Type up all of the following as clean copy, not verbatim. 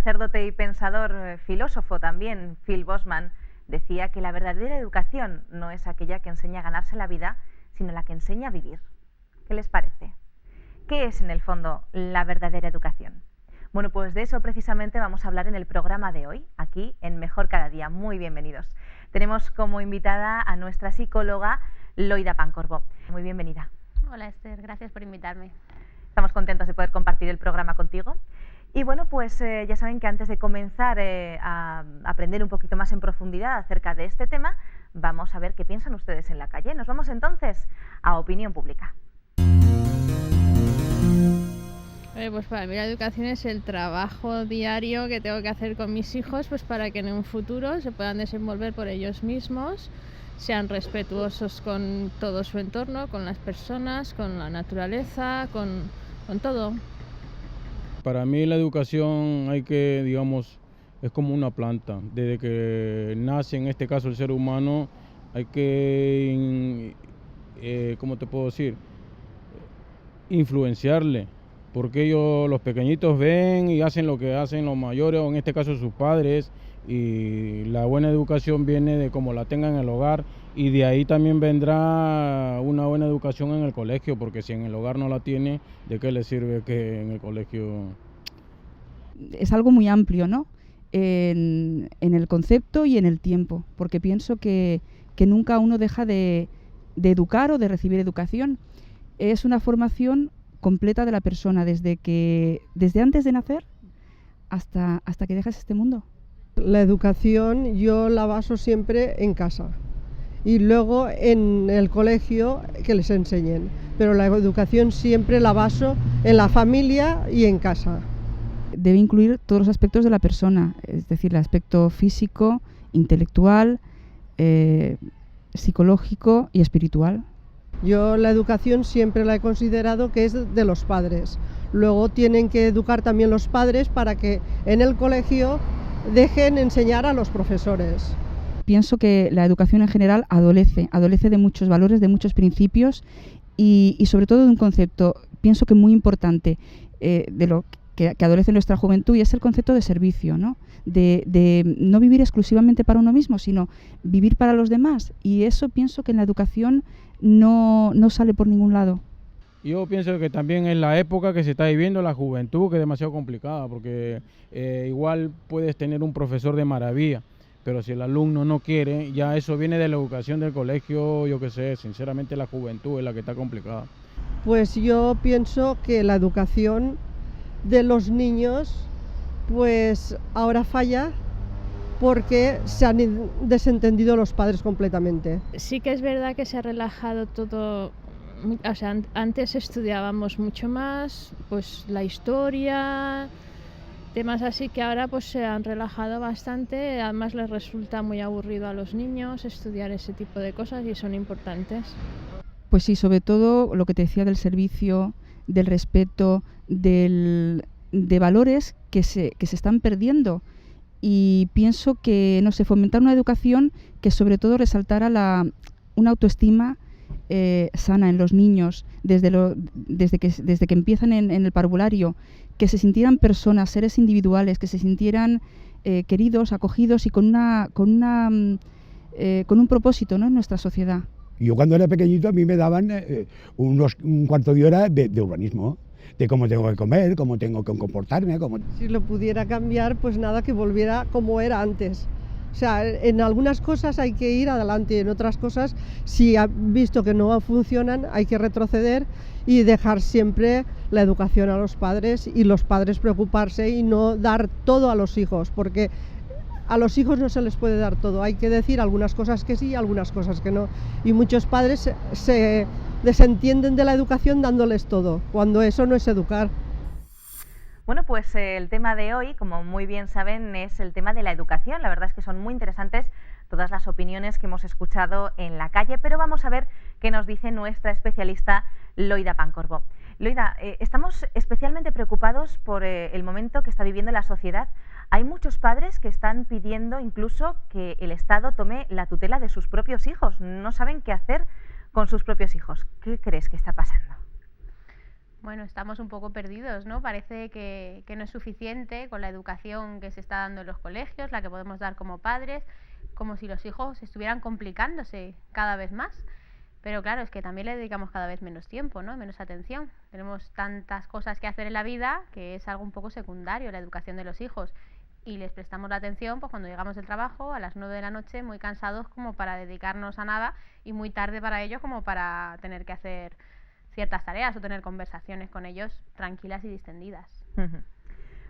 sacerdote y pensador, filósofo también, Phil Bosman, decía que la verdadera educación no es aquella que enseña a ganarse la vida, sino la que enseña a vivir. ¿Qué les parece? ¿Qué es en el fondo la verdadera educación? Bueno, pues de eso precisamente vamos a hablar en el programa de hoy, aquí en Mejor Cada Día. Muy bienvenidos. Tenemos como invitada a nuestra psicóloga Loida Pancorbo. Muy bienvenida. Hola Esther, gracias por invitarme. Estamos contentos de poder compartir el programa contigo. Y bueno, pues ya saben que antes de comenzar a aprender un poquito más en profundidad acerca de este tema, vamos a ver qué piensan ustedes en la calle. Nos vamos entonces a Opinión Pública. Pues para mí la educación es el trabajo diario que tengo que hacer con mis hijos, pues para que en un futuro se puedan desenvolver por ellos mismos, sean respetuosos con todo su entorno, con las personas, con la naturaleza, con todo. Para mí la educación es como una planta. Desde que nace, en este caso el ser humano, hay que, ¿cómo te puedo decir? Influenciarle. Porque los pequeñitos ven y hacen lo que hacen los mayores, o en este caso sus padres, y la buena educación viene de cómo la tengan en el hogar, y de ahí también vendrá una buena educación en el colegio, porque si en el hogar no la tiene, ¿de qué le sirve que en el colegio? Es algo muy amplio, ¿no? En el concepto y en el tiempo, porque pienso que nunca uno deja de educar o de recibir educación. Es una formación completa de la persona, desde antes de nacer hasta que dejas este mundo. La educación yo la baso siempre en casa y luego en el colegio que les enseñen, pero la educación siempre la baso en la familia y en casa. Debe incluir todos los aspectos de la persona, es decir, el aspecto físico, intelectual, psicológico y espiritual. Yo la educación siempre la he considerado que es de los padres. Luego tienen que educar también los padres para que en el colegio dejen enseñar a los profesores. Pienso que la educación en general adolece de muchos valores, de muchos principios y sobre todo de un concepto, pienso que muy importante, de lo que adolece nuestra juventud, y es el concepto de servicio, ¿no? De no vivir exclusivamente para uno mismo, sino vivir para los demás. Y eso pienso que en la educación no sale por ningún lado. Yo pienso que también es la época que se está viviendo, la juventud, que es demasiado complicada, porque igual puedes tener un profesor de maravilla, pero si el alumno no quiere, ya eso viene de la educación del colegio, yo qué sé, sinceramente la juventud es la que está complicada. Pues yo pienso que la educación de los niños pues ahora falla porque se han desentendido los padres completamente. Sí que es verdad que se ha relajado todo, o sea, antes estudiábamos mucho más, pues la historia, temas así que ahora pues se han relajado bastante, además les resulta muy aburrido a los niños estudiar ese tipo de cosas y son importantes. Pues sí, sobre todo lo que te decía del servicio, del respeto, de valores que se están perdiendo. Y pienso que, no sé, fomentar una educación que sobre todo resaltara una autoestima sana en los niños, desde que empiezan en el parvulario, que se sintieran personas, seres individuales, que se sintieran queridos, acogidos y con un propósito, ¿no?, en nuestra sociedad. Yo cuando era pequeñito a mí me daban un cuarto de hora de urbanismo, de cómo tengo que comer, cómo tengo que comportarme. Si lo pudiera cambiar, pues nada, que volviera como era antes. O sea, en algunas cosas hay que ir adelante y en otras cosas, si ha visto que no funcionan, hay que retroceder y dejar siempre la educación a los padres y los padres preocuparse y no dar todo a los hijos, porque a los hijos no se les puede dar todo, hay que decir algunas cosas que sí y algunas cosas que no. Y muchos padres se desentienden de la educación dándoles todo, cuando eso no es educar. Bueno, pues el tema de hoy, como muy bien saben, es el tema de la educación. La verdad es que son muy interesantes todas las opiniones que hemos escuchado en la calle, pero vamos a ver qué nos dice nuestra especialista Loida Pancorbo. Loida, estamos especialmente preocupados por el momento que está viviendo la sociedad. Hay muchos padres que están pidiendo incluso que el Estado tome la tutela de sus propios hijos. No saben qué hacer con sus propios hijos. ¿Qué crees que está pasando? Bueno, estamos un poco perdidos, ¿no? Parece que no es suficiente con la educación que se está dando en los colegios, la que podemos dar como padres, como si los hijos estuvieran complicándose cada vez más. Pero claro, es que también le dedicamos cada vez menos tiempo, ¿no? Menos atención. Tenemos tantas cosas que hacer en la vida que es algo un poco secundario la educación de los hijos. Y les prestamos la atención pues cuando llegamos del trabajo a las 9 de la noche, muy cansados como para dedicarnos a nada, y muy tarde para ellos como para tener que hacer ciertas tareas o tener conversaciones con ellos tranquilas y distendidas.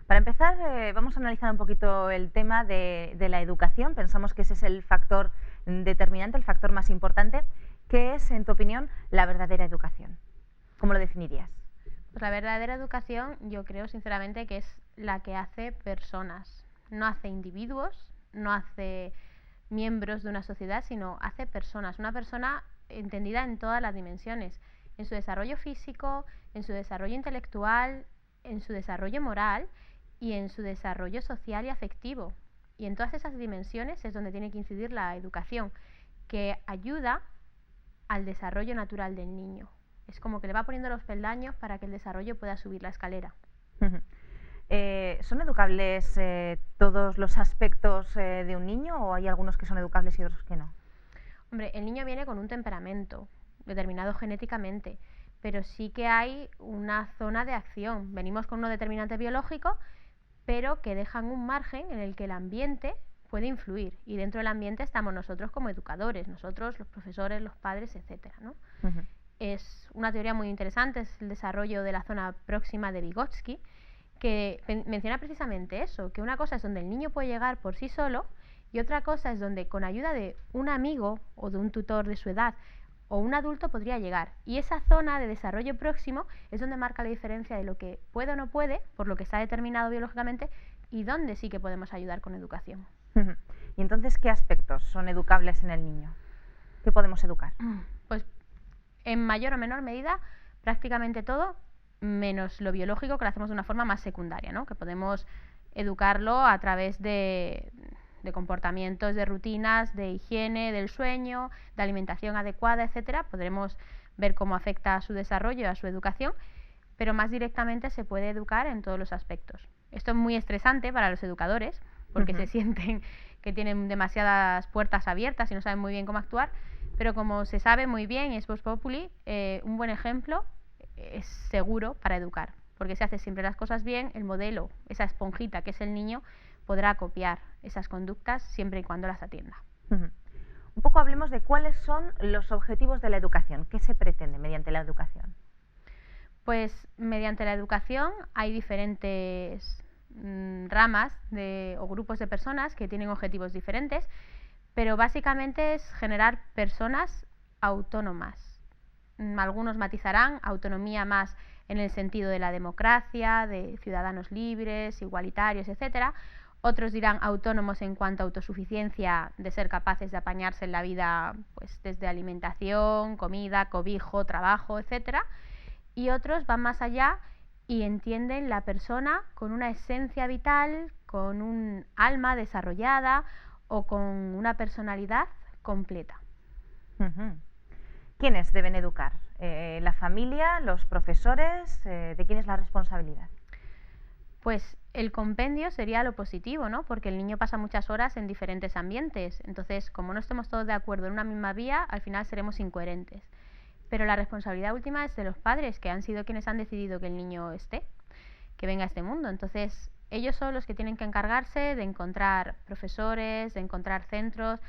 Para empezar, vamos a analizar un poquito el tema de la educación. Pensamos que ese es el factor determinante, el factor más importante. ¿Qué es, en tu opinión, la verdadera educación? ¿Cómo lo definirías? Pues la verdadera educación yo creo sinceramente que es la que hace personas. No hace individuos, no hace miembros de una sociedad, sino hace personas. Una persona entendida en todas las dimensiones, en su desarrollo físico, en su desarrollo intelectual, en su desarrollo moral y en su desarrollo social y afectivo. Y en todas esas dimensiones es donde tiene que incidir la educación, que ayuda al desarrollo natural del niño. Es como que le va poniendo los peldaños para que el desarrollo pueda subir la escalera. ¿Son educables todos los aspectos de un niño, o hay algunos que son educables y otros que no? Hombre, el niño viene con un temperamento determinado genéticamente, pero sí que hay una zona de acción. Venimos con unos determinantes biológicos, pero que dejan un margen en el que el ambiente puede influir, y dentro del ambiente estamos nosotros como educadores, nosotros, los profesores, los padres, etcétera, ¿no? Es una teoría muy interesante, es el desarrollo de la zona próxima de Vygotsky, que menciona precisamente eso, que una cosa es donde el niño puede llegar por sí solo y otra cosa es donde con ayuda de un amigo o de un tutor de su edad o un adulto podría llegar. Y esa zona de desarrollo próximo es donde marca la diferencia de lo que puede o no puede, por lo que está determinado biológicamente, y donde sí que podemos ayudar con educación. ¿Y entonces qué aspectos son educables en el niño? ¿Qué podemos educar? Pues en mayor o menor medida prácticamente todo, menos lo biológico, que lo hacemos de una forma más secundaria, ¿no? Que podemos educarlo a través de comportamientos, de rutinas, de higiene, del sueño, de alimentación adecuada, etcétera. Podremos ver cómo afecta a su desarrollo y a su educación, pero más directamente se puede educar en todos los aspectos. Esto es muy estresante para los educadores, porque se sienten que tienen demasiadas puertas abiertas y no saben muy bien cómo actuar, pero como se sabe muy bien, es Vox Populi, un buen ejemplo es seguro para educar, porque si hace siempre las cosas bien, el modelo, esa esponjita que es el niño, podrá copiar esas conductas siempre y cuando las atienda. Un poco hablemos de cuáles son los objetivos de la educación. ¿Qué se pretende mediante la educación? Pues mediante la educación hay diferentes ramas o grupos de personas que tienen objetivos diferentes, pero básicamente es generar personas autónomas. Algunos matizarán autonomía más en el sentido de la democracia, de ciudadanos libres, igualitarios, etcétera. Otros dirán autónomos en cuanto a autosuficiencia, de ser capaces de apañarse en la vida, pues desde alimentación, comida, cobijo, trabajo, etcétera. Y otros van más allá y entienden la persona con una esencia vital, con un alma desarrollada o con una personalidad completa. ¿Quiénes deben educar? ¿La familia, los profesores? ¿De quién es la responsabilidad? Pues el compendio sería lo positivo, ¿no? Porque el niño pasa muchas horas en diferentes ambientes. Entonces, como no estemos todos de acuerdo en una misma vía, al final seremos incoherentes. Pero la responsabilidad última es de los padres, que han sido quienes han decidido que el niño que venga a este mundo. Entonces, ellos son los que tienen que encargarse de encontrar profesores, de encontrar centros,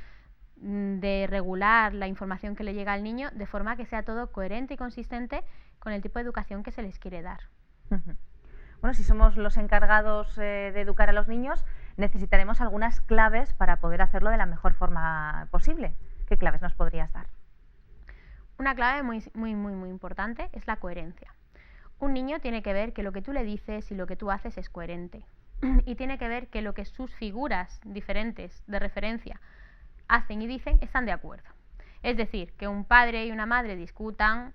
de regular la información que le llega al niño de forma que sea todo coherente y consistente con el tipo de educación que se les quiere dar. Bueno, si somos los encargados de educar a los niños, necesitaremos algunas claves para poder hacerlo de la mejor forma posible. ¿Qué claves nos podrías dar? Una clave muy importante es la coherencia. Un niño tiene que ver que lo que tú le dices y lo que tú haces es coherente. Y tiene que ver que lo que sus figuras diferentes de referencia hacen y dicen están de acuerdo. Es decir, que un padre y una madre discutan,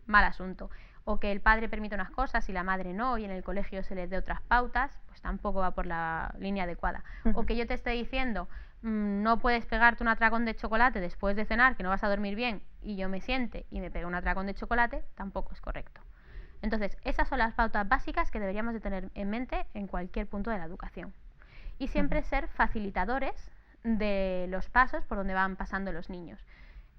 mal asunto. O que el padre permita unas cosas y la madre no, y en el colegio se les dé otras pautas, pues tampoco va por la línea adecuada. O que yo te esté diciendo, no puedes pegarte un atracón de chocolate después de cenar, que no vas a dormir bien, y yo me siente y me pego un atracón de chocolate, tampoco es correcto. Entonces, esas son las pautas básicas que deberíamos de tener en mente en cualquier punto de la educación. Y siempre ser facilitadores de los pasos por donde van pasando los niños.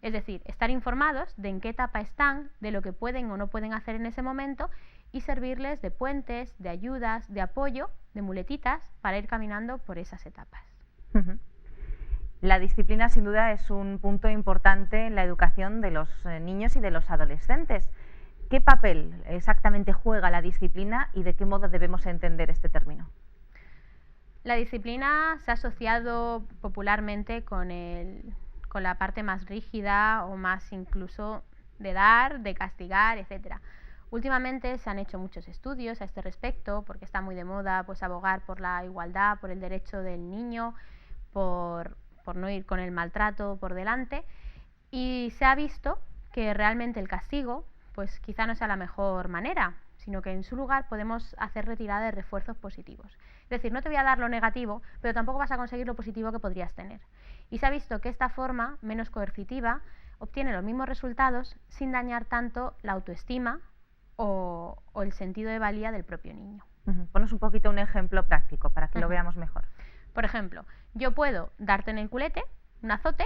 Es decir, estar informados de en qué etapa están, de lo que pueden o no pueden hacer en ese momento y servirles de puentes, de ayudas, de apoyo, de muletitas para ir caminando por esas etapas. La disciplina sin duda es un punto importante en la educación de los niños y de los adolescentes. ¿Qué papel exactamente juega la disciplina y de qué modo debemos entender este término? La disciplina se ha asociado popularmente con la parte más rígida o más incluso de dar, de castigar, etc. Últimamente se han hecho muchos estudios a este respecto porque está muy de moda pues abogar por la igualdad, por el derecho del niño, por no ir con el maltrato por delante, y se ha visto que realmente el castigo pues quizá no sea la mejor manera, sino que en su lugar podemos hacer retirada de refuerzos positivos. Es decir, no te voy a dar lo negativo, pero tampoco vas a conseguir lo positivo que podrías tener. Y se ha visto que esta forma menos coercitiva obtiene los mismos resultados sin dañar tanto la autoestima o el sentido de valía del propio niño. Ponos un poquito un ejemplo práctico para que lo veamos mejor. Por ejemplo, yo puedo darte en el culete un azote,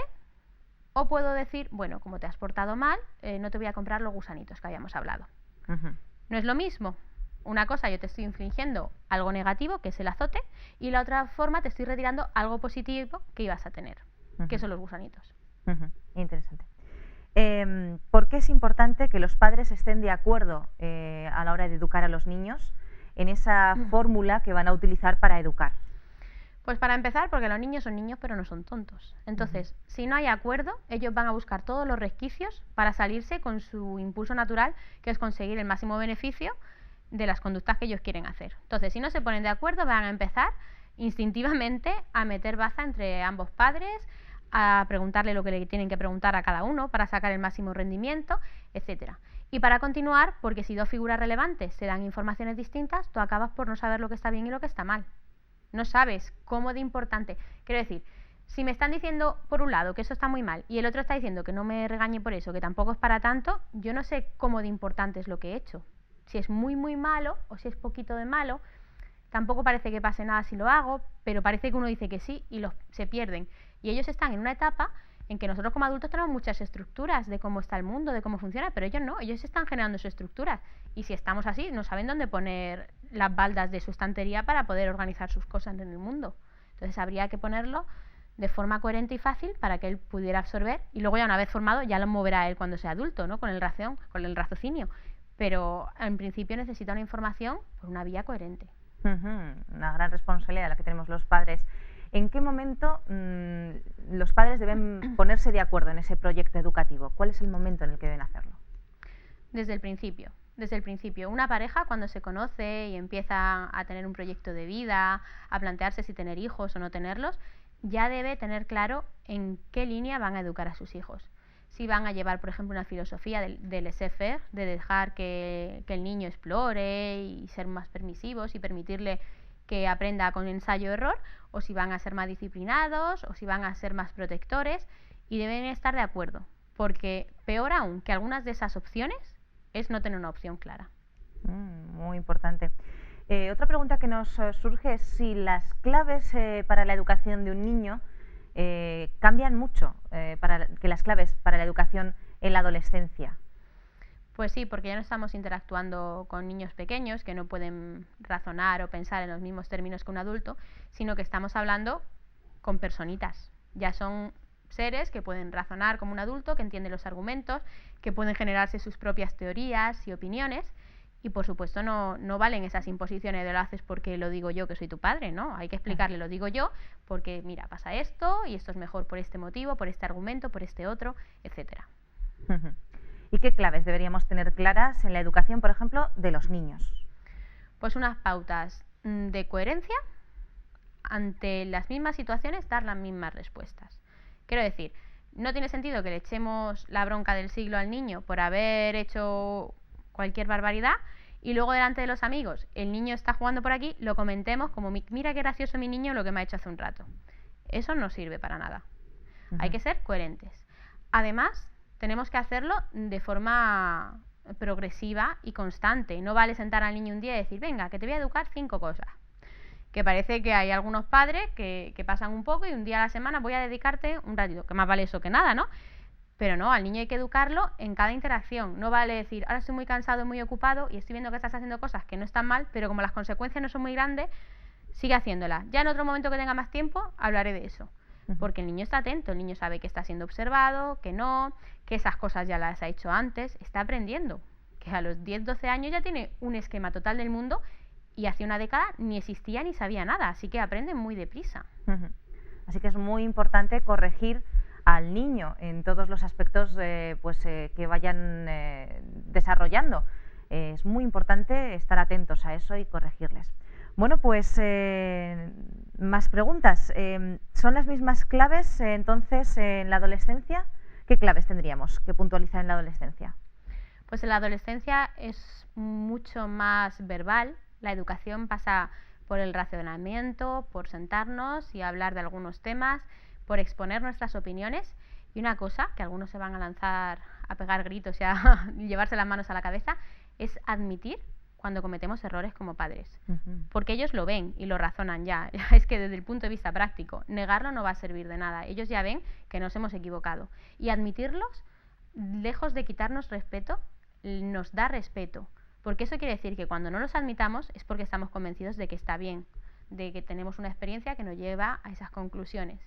o puedo decir, bueno, como te has portado mal, no te voy a comprar los gusanitos que habíamos hablado. No es lo mismo. Una cosa, yo te estoy infligiendo algo negativo, que es el azote, y la otra forma te estoy retirando algo positivo que ibas a tener, que son los gusanitos. Interesante. ¿Por qué es importante que los padres estén de acuerdo a la hora de educar a los niños en esa fórmula que van a utilizar para educar? Pues para empezar, porque los niños son niños pero no son tontos. Entonces, si no hay acuerdo, ellos van a buscar todos los resquicios para salirse con su impulso natural, que es conseguir el máximo beneficio de las conductas que ellos quieren hacer. Entonces, si no se ponen de acuerdo, van a empezar instintivamente a meter baza entre ambos padres, a preguntarle lo que le tienen que preguntar a cada uno para sacar el máximo rendimiento, etcétera. Y para continuar, porque si dos figuras relevantes se dan informaciones distintas, tú acabas por no saber lo que está bien y lo que está mal. No sabes cómo de importante. Quiero decir, si me están diciendo por un lado que eso está muy mal y el otro está diciendo que no me regañe por eso, que tampoco es para tanto, yo no sé cómo de importante es lo que he hecho. Si es muy muy malo o si es poquito de malo, tampoco parece que pase nada si lo hago, pero parece que uno dice que sí y se pierden. Y ellos están en una etapa en que nosotros como adultos tenemos muchas estructuras de cómo está el mundo, de cómo funciona, pero ellos no, ellos están generando sus estructuras. Y si estamos así, no saben dónde poner las baldas de su estantería para poder organizar sus cosas en el mundo. Entonces habría que ponerlo de forma coherente y fácil para que él pudiera absorber y luego ya una vez formado ya lo moverá él cuando sea adulto, ¿no? Con el raciocinio. Pero en principio necesita una información por una vía coherente. Una gran responsabilidad la que tenemos los padres. ¿En qué momento los padres deben ponerse de acuerdo en ese proyecto educativo? ¿Cuál es el momento en el que deben hacerlo? Desde el principio. Desde el principio. Una pareja cuando se conoce y empieza a tener un proyecto de vida, a plantearse si tener hijos o no tenerlos, ya debe tener claro en qué línea van a educar a sus hijos. Si van a llevar, por ejemplo, una filosofía del laissez-faire, de dejar que el niño explore y ser más permisivos y permitirle que aprenda con ensayo-error, o si van a ser más disciplinados, o si van a ser más protectores, y deben estar de acuerdo, porque peor aún que algunas de esas opciones es no tener una opción clara. Muy importante. Otra pregunta que nos surge es si las claves para la educación de un niño cambian mucho que las claves para la educación en la adolescencia. Pues sí, porque ya no estamos interactuando con niños pequeños que no pueden razonar o pensar en los mismos términos que un adulto, sino que estamos hablando con personitas. Ya son seres que pueden razonar como un adulto, que entienden los argumentos, que pueden generarse sus propias teorías y opiniones, y por supuesto no valen esas imposiciones de lo haces porque lo digo yo que soy tu padre, ¿no? Hay que explicarle, lo digo yo porque mira, pasa esto y esto es mejor por este motivo, por este argumento, por este otro, etcétera. ¿Y qué claves deberíamos tener claras en la educación, por ejemplo, de los niños? Pues unas pautas de coherencia, ante las mismas situaciones dar las mismas respuestas. Quiero decir, no tiene sentido que le echemos la bronca del siglo al niño por haber hecho cualquier barbaridad y luego delante de los amigos, el niño está jugando por aquí, lo comentemos como mira qué gracioso mi niño lo que me ha hecho hace un rato. Eso no sirve para nada. Hay que ser coherentes. Además, tenemos que hacerlo de forma progresiva y constante. No vale sentar al niño un día y decir, venga, que te voy a educar 5 cosas. Que parece que hay algunos padres que pasan un poco y un día a la semana voy a dedicarte un ratito, que más vale eso que nada, ¿no? Pero no, al niño hay que educarlo en cada interacción. No vale decir, ahora estoy muy cansado, muy ocupado y estoy viendo que estás haciendo cosas que no están mal, pero como las consecuencias no son muy grandes, sigue haciéndolas. Ya en otro momento que tenga más tiempo, hablaré de eso. Porque el niño está atento, el niño sabe que está siendo observado, que no, que esas cosas ya las ha hecho antes, está aprendiendo. Que a los 10, 12 años ya tiene un esquema total del mundo y hace una década ni existía ni sabía nada, así que aprende muy deprisa. Así que es muy importante corregir al niño en todos los aspectos que vayan desarrollando. Es muy importante estar atentos a eso y corregirles. Bueno, pues más preguntas. ¿Son las mismas claves entonces en la adolescencia? ¿Qué claves tendríamos que puntualizar en la adolescencia? Pues en la adolescencia es mucho más verbal. La educación pasa por el razonamiento, por sentarnos y hablar de algunos temas, por exponer nuestras opiniones. Y una cosa que algunos se van a lanzar a pegar gritos y a llevarse las manos a la cabeza es admitir cuando cometemos errores como padres. Porque ellos lo ven y lo razonan ya. Es que desde el punto de vista práctico, negarlo no va a servir de nada. Ellos ya ven que nos hemos equivocado. Y admitirlos, lejos de quitarnos respeto, nos da respeto. Porque eso quiere decir que cuando no los admitamos es porque estamos convencidos de que está bien, de que tenemos una experiencia que nos lleva a esas conclusiones.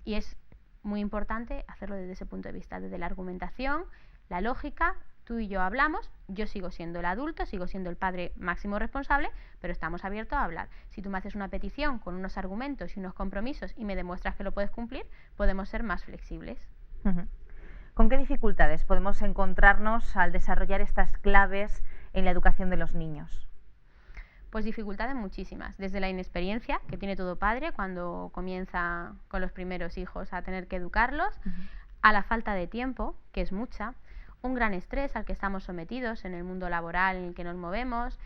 Y es muy importante hacerlo desde ese punto de vista, desde la argumentación, la lógica. Tú y yo hablamos, yo sigo siendo el adulto, sigo siendo el padre máximo responsable, pero estamos abiertos a hablar. Si tú me haces una petición con unos argumentos y unos compromisos y me demuestras que lo puedes cumplir, podemos ser más flexibles. ¿Con qué dificultades podemos encontrarnos al desarrollar estas claves en la educación de los niños? Pues dificultades muchísimas, desde la inexperiencia que tiene todo padre cuando comienza con los primeros hijos a tener que educarlos, a la falta de tiempo, que es mucha, un gran estrés al que estamos sometidos en el mundo laboral en el que nos movemos,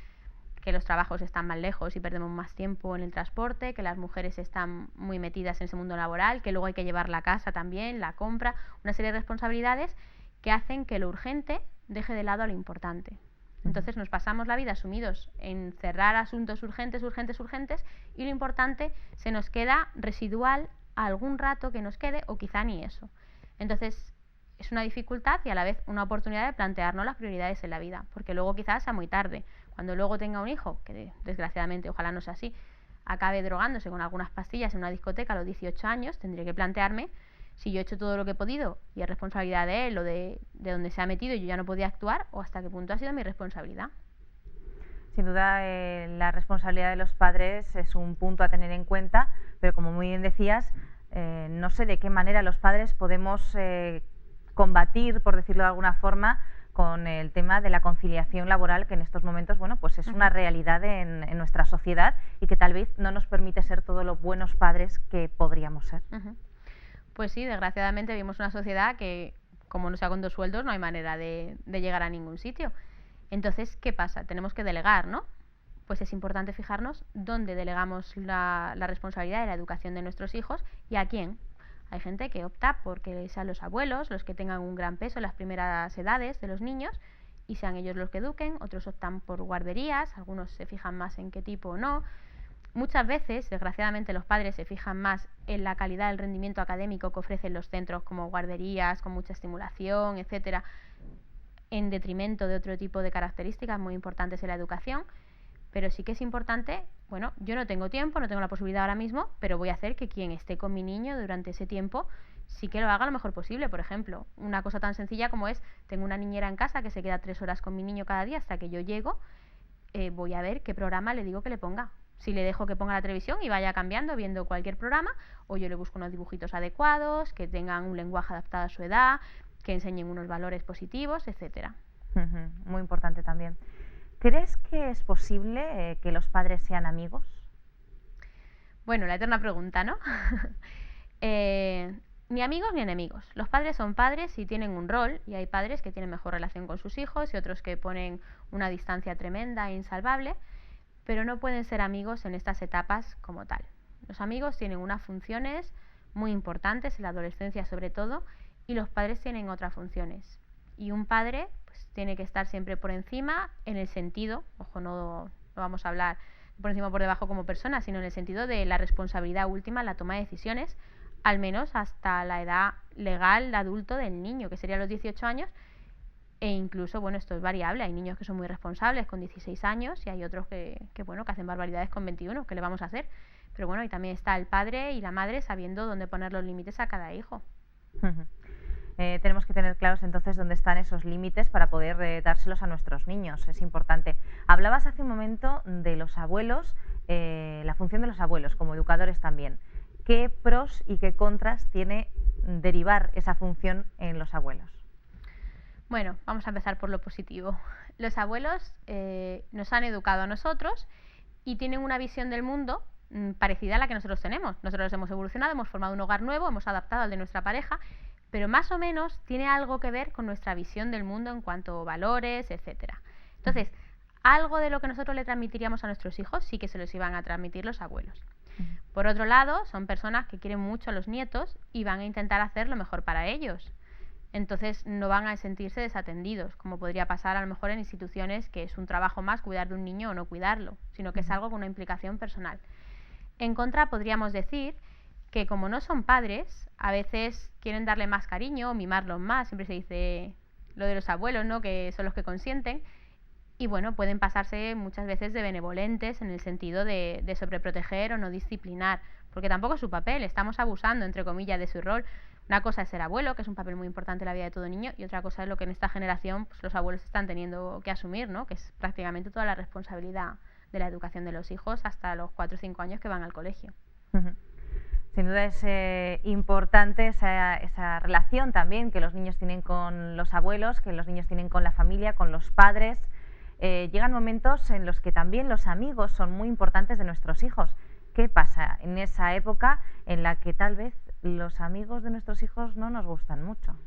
que los trabajos están más lejos y perdemos más tiempo en el transporte, que las mujeres están muy metidas en ese mundo laboral, que luego hay que llevar la casa también, la compra, una serie de responsabilidades que hacen que lo urgente deje de lado a lo importante. Entonces nos pasamos la vida sumidos en cerrar asuntos urgentes, urgentes, urgentes, y lo importante se nos queda residual a algún rato que nos quede o quizá ni eso. Entonces es una dificultad y a la vez una oportunidad de plantearnos las prioridades en la vida, porque luego quizás sea muy tarde. Cuando luego tenga un hijo, que desgraciadamente ojalá no sea así, acabe drogándose con algunas pastillas en una discoteca a los 18 años, tendré que plantearme si yo he hecho todo lo que he podido y es responsabilidad de él o de donde se ha metido y yo ya no podía actuar, o hasta qué punto ha sido mi responsabilidad. Sin duda, la responsabilidad de los padres es un punto a tener en cuenta, pero como muy bien decías, no sé de qué manera los padres podemos combatir, por decirlo de alguna forma, con el tema de la conciliación laboral, que en estos momentos, bueno, pues es una realidad en nuestra sociedad y que tal vez no nos permite ser todos los buenos padres que podríamos ser. Pues sí, desgraciadamente vivimos una sociedad que, como no sea con 2 sueldos, no hay manera de llegar a ningún sitio. Entonces, ¿qué pasa? Tenemos que delegar, ¿no? Pues es importante fijarnos dónde delegamos la responsabilidad de la educación de nuestros hijos y a quién. Hay gente que opta por que sean los abuelos los que tengan un gran peso en las primeras edades de los niños y sean ellos los que eduquen, otros optan por guarderías, algunos se fijan más en qué tipo o no. Muchas veces, desgraciadamente, los padres se fijan más en la calidad del rendimiento académico que ofrecen los centros como guarderías, con mucha estimulación, etcétera, en detrimento de otro tipo de características muy importantes en la educación. Pero sí que es importante, bueno, yo no tengo tiempo, no tengo la posibilidad ahora mismo, pero voy a hacer que quien esté con mi niño durante ese tiempo sí que lo haga lo mejor posible. Por ejemplo, una cosa tan sencilla como es, tengo una niñera en casa que se queda 3 horas con mi niño cada día hasta que yo llego, voy a ver qué programa le digo que le ponga. Si le dejo que ponga la televisión y vaya cambiando, viendo cualquier programa, o yo le busco unos dibujitos adecuados, que tengan un lenguaje adaptado a su edad, que enseñen unos valores positivos, etcétera. Muy importante también. ¿Crees que es posible que los padres sean amigos? Bueno, la eterna pregunta, ¿no? Ni amigos ni enemigos. Los padres son padres y tienen un rol, y hay padres que tienen mejor relación con sus hijos y otros que ponen una distancia tremenda e insalvable, pero no pueden ser amigos en estas etapas como tal. Los amigos tienen unas funciones muy importantes, en la adolescencia sobre todo, y los padres tienen otras funciones. Y un padre pues tiene que estar siempre por encima en el sentido, ojo, no vamos a hablar por encima o por debajo como persona, sino en el sentido de la responsabilidad última en la toma de decisiones, al menos hasta la edad legal de adulto del niño, que sería los 18 años, e incluso, bueno, esto es variable, hay niños que son muy responsables con 16 años y hay otros que hacen barbaridades con 21, ¿qué le vamos a hacer? Pero bueno, y también está el padre y la madre sabiendo dónde poner los límites a cada hijo. Tenemos que tener claros entonces dónde están esos límites para poder dárselos a nuestros niños, es importante. Hablabas hace un momento de los abuelos, la función de los abuelos como educadores también. ¿Qué pros y qué contras tiene derivar esa función en los abuelos? Bueno, vamos a empezar por lo positivo. Los abuelos nos han educado a nosotros y tienen una visión del mundo parecida a la que nosotros tenemos. Nosotros hemos evolucionado, hemos formado un hogar nuevo, hemos adaptado al de nuestra pareja, pero más o menos tiene algo que ver con nuestra visión del mundo en cuanto a valores, etcétera. Entonces, algo de lo que nosotros le transmitiríamos a nuestros hijos sí que se los iban a transmitir los abuelos. Por otro lado, son personas que quieren mucho a los nietos y van a intentar hacer lo mejor para ellos. Entonces no van a sentirse desatendidos, como podría pasar a lo mejor en instituciones que es un trabajo más cuidar de un niño o no cuidarlo, sino que es algo con una implicación personal. En contra, podríamos decir que como no son padres, a veces quieren darle más cariño o mimarlos más, siempre se dice lo de los abuelos, ¿no?, que son los que consienten, y bueno, pueden pasarse muchas veces de benevolentes en el sentido de sobreproteger o no disciplinar, porque tampoco es su papel, estamos abusando, entre comillas, de su rol. Una cosa es ser abuelo, que es un papel muy importante en la vida de todo niño, y otra cosa es lo que en esta generación pues, los abuelos están teniendo que asumir, ¿no?, que es prácticamente toda la responsabilidad de la educación de los hijos hasta los 4 o 5 años que van al colegio. Sin duda es importante esa relación también que los niños tienen con los abuelos, que los niños tienen con la familia, con los padres. Llegan momentos en los que también los amigos son muy importantes de nuestros hijos. ¿Qué pasa en esa época en la que tal vez los amigos de nuestros hijos no nos gustan mucho?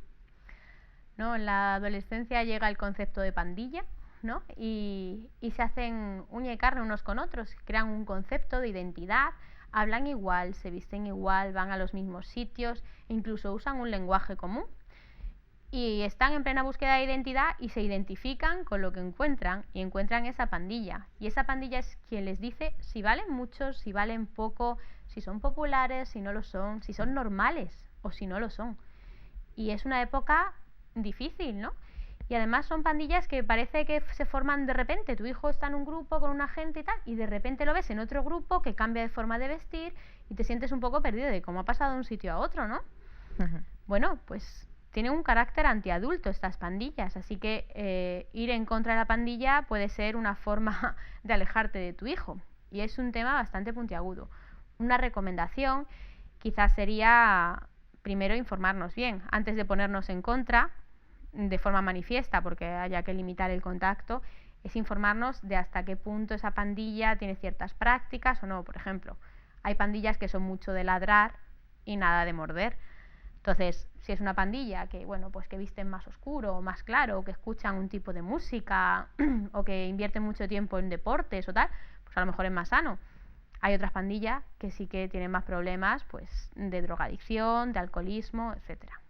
¿No? En la adolescencia llega el concepto de pandilla, ¿no? Y se hacen uña y carne unos con otros, crean un concepto de identidad, hablan igual, se visten igual, van a los mismos sitios, incluso usan un lenguaje común. Y están en plena búsqueda de identidad y se identifican con lo que encuentran y encuentran esa pandilla. Y esa pandilla es quien les dice si valen mucho, si valen poco, si son populares, si no lo son, si son normales o si no lo son. Y es una época difícil, ¿no? Y además son pandillas que parece que se forman de repente. Tu hijo está en un grupo con una gente y tal, y de repente lo ves en otro grupo que cambia de forma de vestir y te sientes un poco perdido de cómo ha pasado de un sitio a otro, ¿no? Bueno, pues tienen un carácter antiadulto estas pandillas, así que ir en contra de la pandilla puede ser una forma de alejarte de tu hijo. Y es un tema bastante puntiagudo. Una recomendación quizás sería primero informarnos bien, antes de ponernos en contra de forma manifiesta, porque haya que limitar el contacto, es informarnos de hasta qué punto esa pandilla tiene ciertas prácticas o no. Por ejemplo, hay pandillas que son mucho de ladrar y nada de morder. Entonces, si es una pandilla que, bueno, pues que visten más oscuro o más claro, o que escuchan un tipo de música, o que invierten mucho tiempo en deportes o tal, pues a lo mejor es más sano. Hay otras pandillas que sí que tienen más problemas, pues de drogadicción, de alcoholismo, etcétera.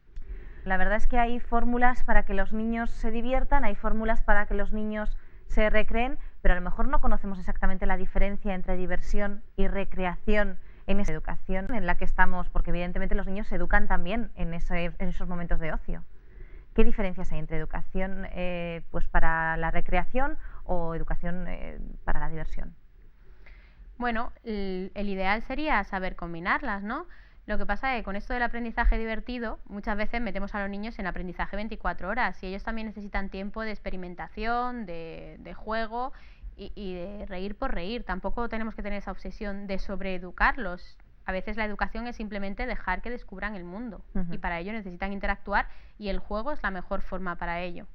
La verdad es que hay fórmulas para que los niños se diviertan, hay fórmulas para que los niños se recreen, pero a lo mejor no conocemos exactamente la diferencia entre diversión y recreación en esa educación en la que estamos, porque evidentemente los niños se educan también en esos momentos de ocio. ¿Qué diferencias hay entre educación pues para la recreación o educación para la diversión? Bueno, el ideal sería saber combinarlas, ¿no? Lo que pasa es que con esto del aprendizaje divertido, muchas veces metemos a los niños en aprendizaje 24 horas y ellos también necesitan tiempo de experimentación, de juego y de reír por reír. Tampoco tenemos que tener esa obsesión de sobreeducarlos. A veces la educación es simplemente dejar que descubran el mundo y para ello necesitan interactuar y el juego es la mejor forma para ello.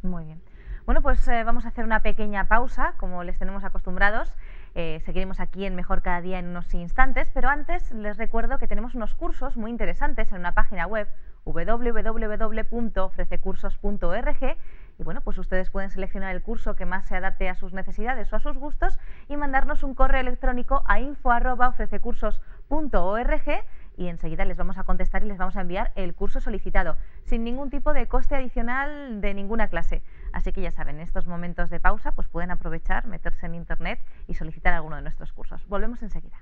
Muy bien. Bueno, pues vamos a hacer una pequeña pausa, como les tenemos acostumbrados. Seguiremos aquí en Mejor Cada Día en unos instantes, pero antes les recuerdo que tenemos unos cursos muy interesantes en una página web www.ofrececursos.org y bueno, pues ustedes pueden seleccionar el curso que más se adapte a sus necesidades o a sus gustos y mandarnos un correo electrónico a info@ofrececursos.org y enseguida les vamos a contestar y les vamos a enviar el curso solicitado, sin ningún tipo de coste adicional de ninguna clase. Así que ya saben, en estos momentos de pausa pues pueden aprovechar, meterse en internet y solicitar alguno de nuestros cursos. Volvemos enseguida.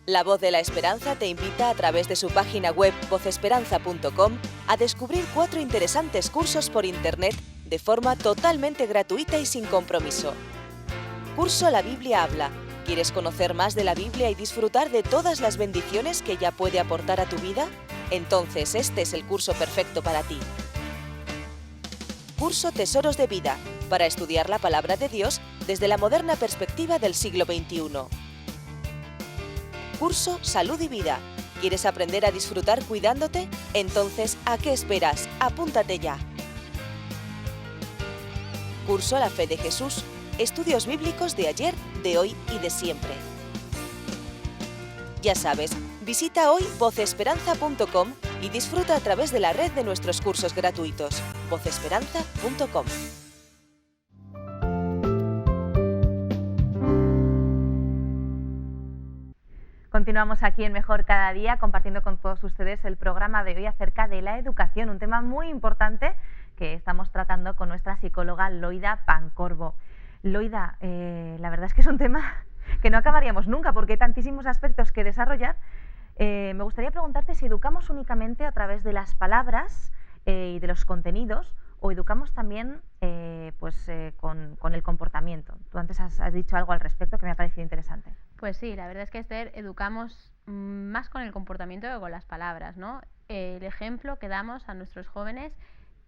La Voz de la Esperanza te invita a través de su página web vozesperanza.com a descubrir 4 interesantes cursos por internet de forma totalmente gratuita y sin compromiso. Curso La Biblia habla. ¿Quieres conocer más de la Biblia y disfrutar de todas las bendiciones que ella puede aportar a tu vida? Entonces este es el curso perfecto para ti. Curso Tesoros de Vida, para estudiar la palabra de Dios desde la moderna perspectiva del siglo XXI. Curso Salud y Vida. ¿Quieres aprender a disfrutar cuidándote? Entonces, ¿a qué esperas? Apúntate ya. Curso La Fe de Jesús. Estudios bíblicos de ayer, de hoy y de siempre. Ya sabes, visita hoy vozesperanza.com y disfruta a través de la red de nuestros cursos gratuitos. vozesperanza.com. Continuamos aquí en Mejor Cada Día compartiendo con todos ustedes el programa de hoy acerca de la educación, un tema muy importante que estamos tratando con nuestra psicóloga Loida Pancorbo. Loida, la verdad es que es un tema que no acabaríamos nunca porque hay tantísimos aspectos que desarrollar. Me gustaría preguntarte si educamos únicamente a través de las palabras y de los contenidos o educamos también con el comportamiento. Tú antes has dicho algo al respecto que me ha parecido interesante. Pues sí, la verdad es que, Esther, educamos más con el comportamiento que con las palabras, ¿no? El ejemplo que damos a nuestros jóvenes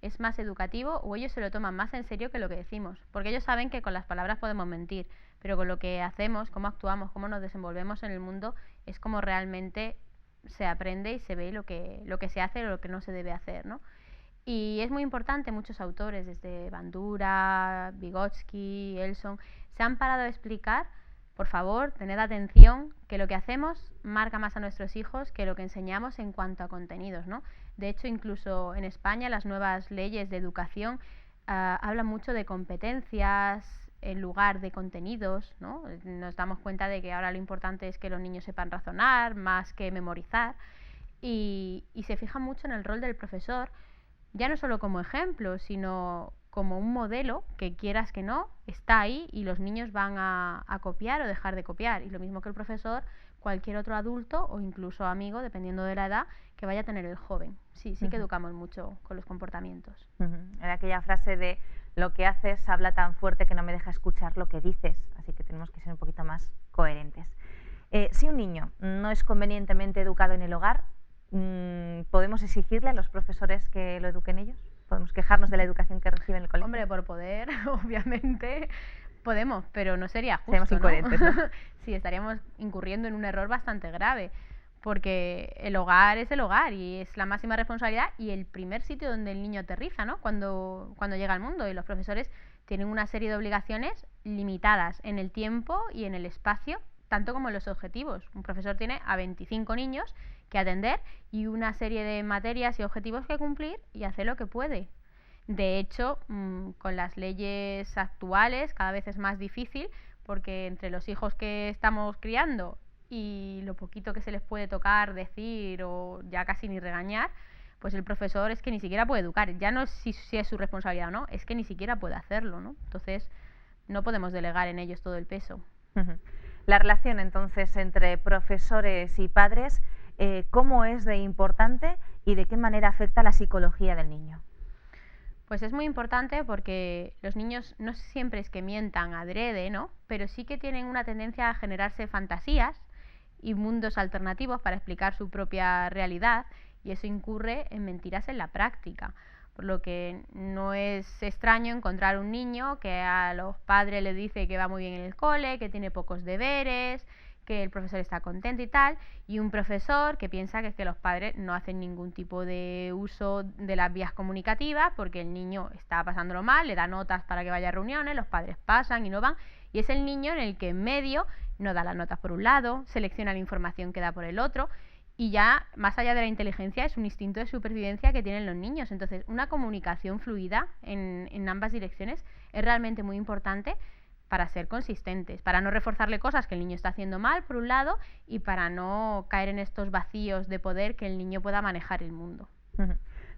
es más educativo o ellos se lo toman más en serio que lo que decimos, porque ellos saben que con las palabras podemos mentir, pero con lo que hacemos, cómo actuamos, cómo nos desenvolvemos en el mundo, es como realmente se aprende y se ve lo que se hace o lo que no se debe hacer, ¿no? Y es muy importante, muchos autores, desde Bandura, Vygotsky, Elson, se han parado a explicar, por favor, tened atención, que lo que hacemos marca más a nuestros hijos que lo que enseñamos en cuanto a contenidos, ¿no? De hecho, incluso en España las nuevas leyes de educación hablan mucho de competencias en lugar de contenidos, ¿no? Nos damos cuenta de que ahora lo importante es que los niños sepan razonar más que memorizar y se fijan mucho en el rol del profesor, ya no solo como ejemplo, sino como un modelo que, quieras que no, está ahí y los niños van a copiar o dejar de copiar. Y lo mismo que el profesor, cualquier otro adulto o incluso amigo, dependiendo de la edad, que vaya a tener el joven. Sí que educamos mucho con los comportamientos. Era aquella frase de lo que haces habla tan fuerte que no me deja escuchar lo que dices, así que tenemos que ser un poquito más coherentes. Si un niño no es convenientemente educado en el hogar, ¿podemos exigirle a los profesores que lo eduquen ellos? ¿Podemos quejarnos de la educación que recibe en el colegio? Hombre, por poder, obviamente podemos, pero no sería justo, seríamos incoherentes, ¿no? Sí, estaríamos incurriendo en un error bastante grave, porque el hogar es el hogar y es la máxima responsabilidad y el primer sitio donde el niño aterriza, ¿no? Cuando llega al mundo, y los profesores tienen una serie de obligaciones limitadas en el tiempo y en el espacio, tanto como en los objetivos. Un profesor tiene a 25 niños que atender y una serie de materias y objetivos que cumplir y hacer lo que puede. De hecho, con las leyes actuales cada vez es más difícil porque entre los hijos que estamos criando y lo poquito que se les puede tocar, decir o ya casi ni regañar, pues el profesor es que ni siquiera puede educar. Ya no es si es su responsabilidad o no, es que ni siquiera puede hacerlo, ¿no? Entonces no podemos delegar en ellos todo el peso. La relación entonces entre profesores y padres, ¿cómo es de importante y de qué manera afecta la psicología del niño? Pues es muy importante porque los niños no siempre es que mientan adrede, ¿no? Pero sí que tienen una tendencia a generarse fantasías y mundos alternativos para explicar su propia realidad, y eso incurre en mentiras en la práctica. Por lo que no es extraño encontrar un niño que a los padres les dice que va muy bien en el cole, que tiene pocos deberes, que el profesor está contento y tal, y un profesor que piensa que es que los padres no hacen ningún tipo de uso de las vías comunicativas porque el niño está pasándolo mal, le da notas para que vaya a reuniones, los padres pasan y no van, y es el niño en el que en medio no da las notas por un lado, selecciona la información que da por el otro, y ya más allá de la inteligencia es un instinto de supervivencia que tienen los niños. Entonces una comunicación fluida en ambas direcciones es realmente muy importante para ser consistentes, para no reforzarle cosas que el niño está haciendo mal, por un lado, y para no caer en estos vacíos de poder que el niño pueda manejar el mundo.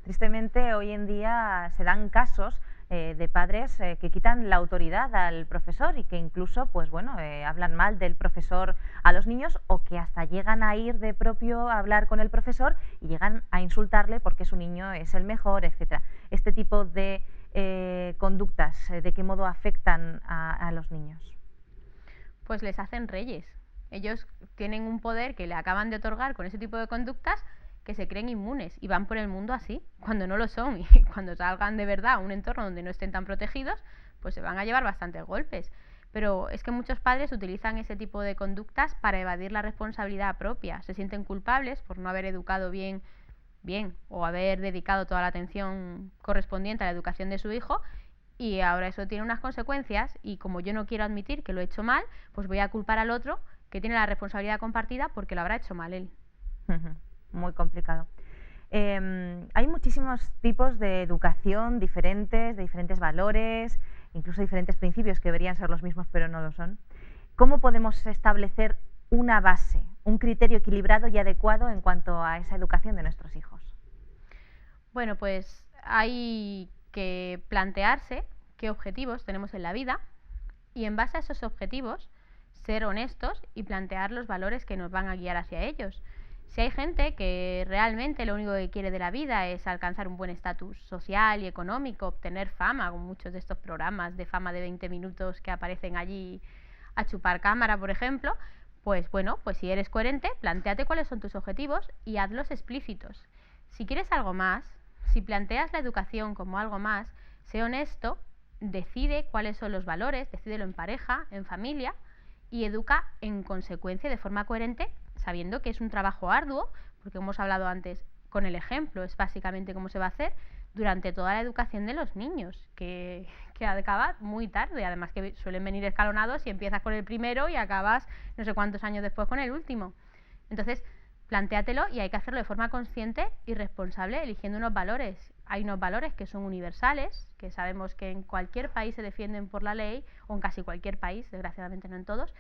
Tristemente, hoy en día se dan casos de padres que quitan la autoridad al profesor y que incluso, pues bueno, hablan mal del profesor a los niños, o que hasta llegan a ir de propio a hablar con el profesor y llegan a insultarle porque su niño es el mejor, etcétera. Este tipo de conductas, ¿de qué modo afectan a los niños? Pues les hacen reyes. Ellos tienen un poder que le acaban de otorgar con ese tipo de conductas, que se creen inmunes y van por el mundo así, cuando no lo son, y cuando salgan de verdad a un entorno donde no estén tan protegidos, pues se van a llevar bastantes golpes. Pero es que muchos padres utilizan ese tipo de conductas para evadir la responsabilidad propia. Se sienten culpables por no haber educado bien o haber dedicado toda la atención correspondiente a la educación de su hijo, y ahora eso tiene unas consecuencias, y como yo no quiero admitir que lo he hecho mal, pues voy a culpar al otro que tiene la responsabilidad compartida porque lo habrá hecho mal él. Muy complicado. Hay muchísimos tipos de educación diferentes, de diferentes valores, incluso diferentes principios que deberían ser los mismos pero no lo son. ¿Cómo podemos establecer una base, un criterio equilibrado y adecuado en cuanto a esa educación de nuestros hijos? Bueno, pues hay que plantearse qué objetivos tenemos en la vida y, en base a esos objetivos, ser honestos y plantear los valores que nos van a guiar hacia ellos. Si hay gente que realmente lo único que quiere de la vida es alcanzar un buen estatus social y económico, obtener fama, con muchos de estos programas de fama de 20 minutos que aparecen allí a chupar cámara, por ejemplo, pues bueno, pues si eres coherente, plantéate cuáles son tus objetivos y hazlos explícitos. Si quieres algo más, si planteas la educación como algo más, sé honesto, decide cuáles son los valores, decídelo en pareja, en familia, y educa en consecuencia de forma coherente, sabiendo que es un trabajo arduo, porque como hemos hablado antes, con el ejemplo es básicamente cómo se va a hacer durante toda la educación de los niños, que acaba muy tarde, además que suelen venir escalonados y empiezas con el primero y acabas no sé cuántos años después con el último. Entonces, plantéatelo, y hay que hacerlo de forma consciente y responsable, eligiendo unos valores. Hay unos valores que son universales, que sabemos que en cualquier país se defienden por la ley, o en casi cualquier país, desgraciadamente no en todos,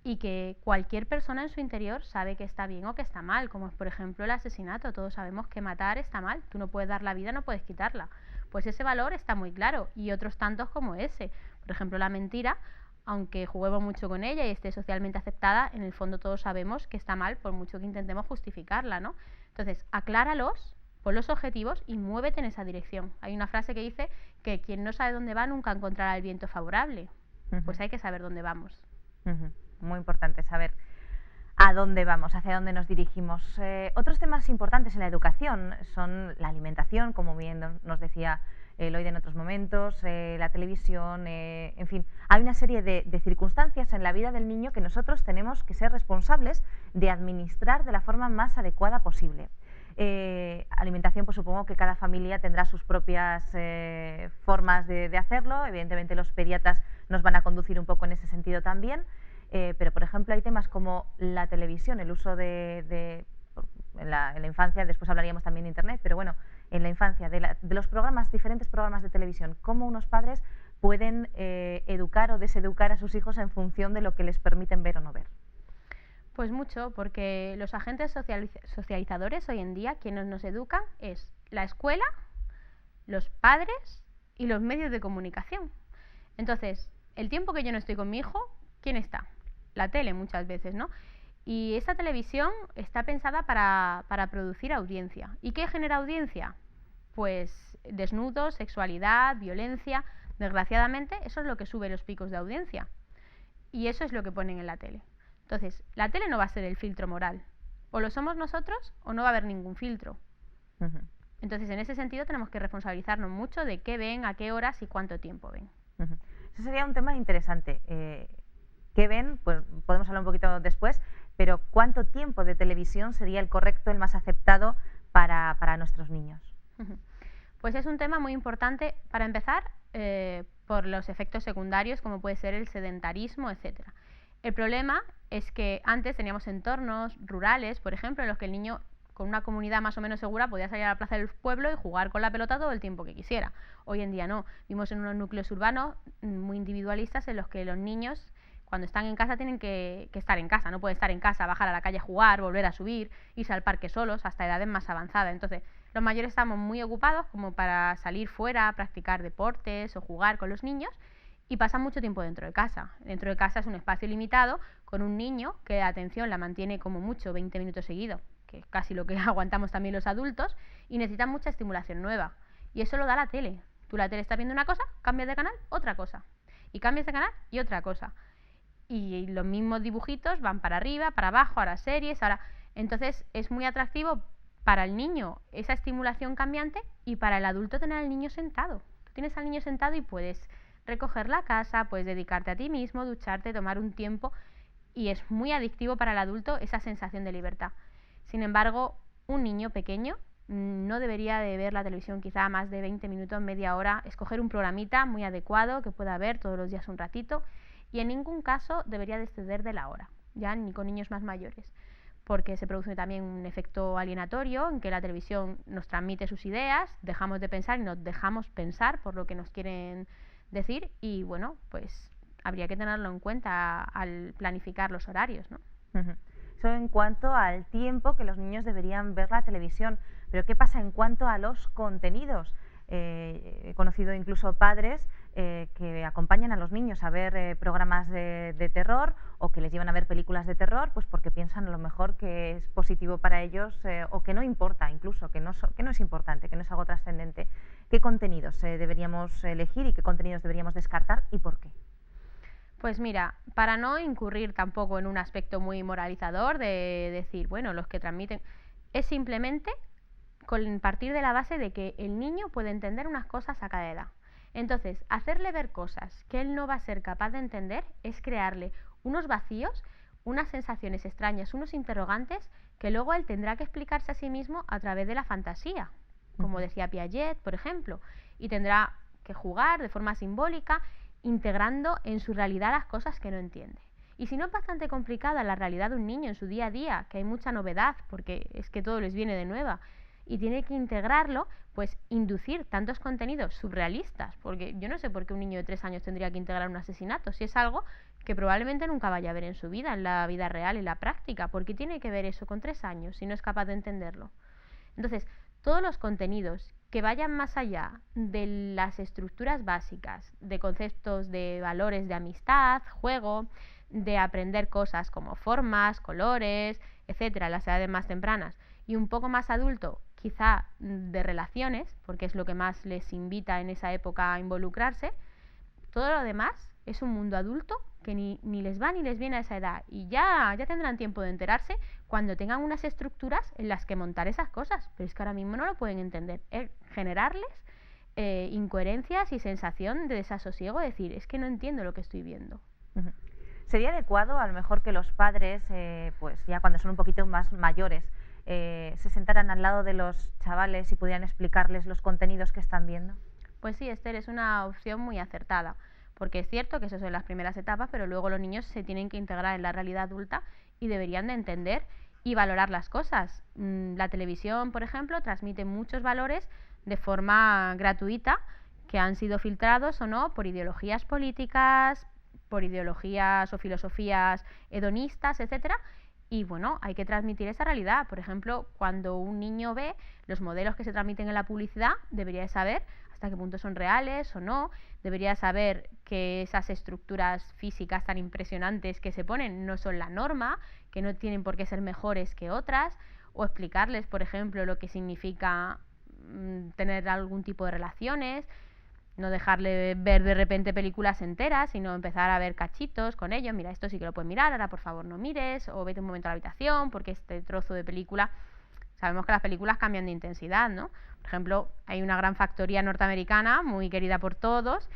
y que cualquier persona en su interior sabe que está bien o que está mal, como por ejemplo el asesinato. Todos sabemos que matar está mal, tú no puedes dar la vida, no puedes quitarla. Pues ese valor está muy claro, y otros tantos como ese. Por ejemplo, la mentira, aunque juguemos mucho con ella y esté socialmente aceptada, en el fondo todos sabemos que está mal, por mucho que intentemos justificarla, ¿no? Entonces, acláralos, pon los objetivos y muévete en esa dirección. Hay una frase que dice que quien no sabe dónde va nunca encontrará el viento favorable. Pues hay que saber dónde vamos. Muy importante saber a dónde vamos, hacia dónde nos dirigimos. Otros temas importantes en la educación son la alimentación, como bien nos decía Eloide en otros momentos, la televisión, en fin. Hay una serie de circunstancias en la vida del niño que nosotros tenemos que ser responsables de administrar de la forma más adecuada posible. Alimentación, pues supongo que cada familia tendrá sus propias formas de hacerlo. Evidentemente los pediatras nos van a conducir un poco en ese sentido también. Pero, por ejemplo, hay temas como la televisión, el uso en la infancia, después hablaríamos también de Internet, pero bueno, en la infancia, de los programas, diferentes programas de televisión, cómo unos padres pueden educar o deseducar a sus hijos en función de lo que les permiten ver o no ver. Pues mucho, porque los agentes socializadores hoy en día, quienes nos educan, es la escuela, los padres y los medios de comunicación. Entonces, el tiempo que yo no estoy con mi hijo, ¿quién está? La tele muchas veces, ¿no? Y esta televisión está pensada para producir audiencia. ¿Y qué genera audiencia? Pues desnudos, sexualidad, violencia. Desgraciadamente, eso es lo que sube los picos de audiencia. Y eso es lo que ponen en la tele. Entonces, la tele no va a ser el filtro moral. O lo somos nosotros o no va a haber ningún filtro. Entonces, en ese sentido, tenemos que responsabilizarnos mucho de qué ven, a qué horas y cuánto tiempo ven. Eso sería un tema interesante. ¿Qué ven? Pues podemos hablar un poquito después, pero ¿cuánto tiempo de televisión sería el correcto, el más aceptado para nuestros niños? Pues es un tema muy importante, para empezar, por los efectos secundarios, como puede ser el sedentarismo, etc. El problema es que antes teníamos entornos rurales, por ejemplo, en los que el niño con una comunidad más o menos segura podía salir a la plaza del pueblo y jugar con la pelota todo el tiempo que quisiera. Hoy en día no. Vivimos en unos núcleos urbanos muy individualistas en los que los niños, cuando están en casa, tienen que estar en casa. No pueden estar en casa, bajar a la calle a jugar, volver a subir, irse al parque solos hasta edades más avanzadas. Entonces, los mayores estamos muy ocupados como para salir fuera, practicar deportes o jugar con los niños, y pasan mucho tiempo dentro de casa. Dentro de casa es un espacio limitado con un niño que la atención la mantiene como mucho 20 minutos seguidos, que es casi lo que aguantamos también los adultos, y necesitan mucha estimulación nueva. Y eso lo da la tele. Tú la tele estás viendo una cosa, cambias de canal, otra cosa. Y cambias de canal y otra cosa. Y los mismos dibujitos van para arriba, para abajo, ahora series, ahora... Entonces es muy atractivo para el niño esa estimulación cambiante, y para el adulto tener al niño sentado. Tú tienes al niño sentado y puedes recoger la casa, puedes dedicarte a ti mismo, ducharte, tomar un tiempo, y es muy adictivo para el adulto esa sensación de libertad. Sin embargo, un niño pequeño no debería de ver la televisión quizá más de 20 minutos, media hora, escoger un programita muy adecuado que pueda ver todos los días un ratito, y en ningún caso debería de exceder de la hora, ya ni con niños más mayores, porque se produce también un efecto alienatorio en que la televisión nos transmite sus ideas, dejamos de pensar y nos dejamos pensar por lo que nos quieren decir, y bueno, pues habría que tenerlo en cuenta al planificar los horarios, ¿no? Eso en cuanto al tiempo que los niños deberían ver la televisión, pero ¿qué pasa en cuanto a los contenidos? He conocido incluso padres que acompañan a los niños a ver programas de terror, o que les llevan a ver películas de terror, pues porque piensan a lo mejor que es positivo para ellos, o que no importa, incluso que no es importante, que no es algo trascendente. ¿Qué contenidos deberíamos elegir y qué contenidos deberíamos descartar y por qué? Pues mira, para no incurrir tampoco en un aspecto muy moralizador de decir, bueno, los que transmiten, es simplemente partir de la base de que el niño puede entender unas cosas a cada edad. Entonces, hacerle ver cosas que él no va a ser capaz de entender es crearle unos vacíos, unas sensaciones extrañas, unos interrogantes que luego él tendrá que explicarse a sí mismo a través de la fantasía, como decía Piaget, por ejemplo, y tendrá que jugar de forma simbólica, integrando en su realidad las cosas que no entiende. Y si no es bastante complicada la realidad de un niño en su día a día, que hay mucha novedad, porque es que todo les viene de nueva, y tiene que integrarlo, pues inducir tantos contenidos surrealistas, porque yo no sé por qué un niño de 3 años tendría que integrar un asesinato, si es algo que probablemente nunca vaya a ver en su vida, en la vida real, en la práctica, porque tiene que ver eso con 3 años si no es capaz de entenderlo. Entonces, todos los contenidos que vayan más allá de las estructuras básicas, de conceptos de valores de amistad, juego, de aprender cosas como formas, colores, etcétera, en las edades más tempranas, y un poco más adulto, quizá de relaciones, porque es lo que más les invita en esa época a involucrarse, todo lo demás es un mundo adulto que ni les va ni les viene a esa edad, y ya tendrán tiempo de enterarse cuando tengan unas estructuras en las que montar esas cosas, pero es que ahora mismo no lo pueden entender. Es generarles incoherencias y sensación de desasosiego, decir, es que no entiendo lo que estoy viendo. ¿Sería adecuado a lo mejor que los padres, pues ya cuando son un poquito más mayores, se sentaran al lado de los chavales y pudieran explicarles los contenidos que están viendo? Pues sí, Esther, es una opción muy acertada, porque es cierto que eso son las primeras etapas, pero luego los niños se tienen que integrar en la realidad adulta y deberían de entender y valorar las cosas. La televisión, por ejemplo, transmite muchos valores de forma gratuita que han sido filtrados o no por ideologías políticas, por ideologías o filosofías hedonistas, etcétera. Y bueno, hay que transmitir esa realidad. Por ejemplo, cuando un niño ve los modelos que se transmiten en la publicidad, debería de saber hasta qué punto son reales o no, debería saber que esas estructuras físicas tan impresionantes que se ponen no son la norma, que no tienen por qué ser mejores que otras, o explicarles, por ejemplo, lo que significa tener algún tipo de relaciones, no dejarle ver de repente películas enteras, sino empezar a ver cachitos con ellos. Mira, esto sí que lo puedes mirar, ahora por favor no mires, o vete un momento a la habitación, porque este trozo de película... Sabemos que las películas cambian de intensidad, ¿no? Por ejemplo, hay una gran factoría norteamericana, muy querida por todos,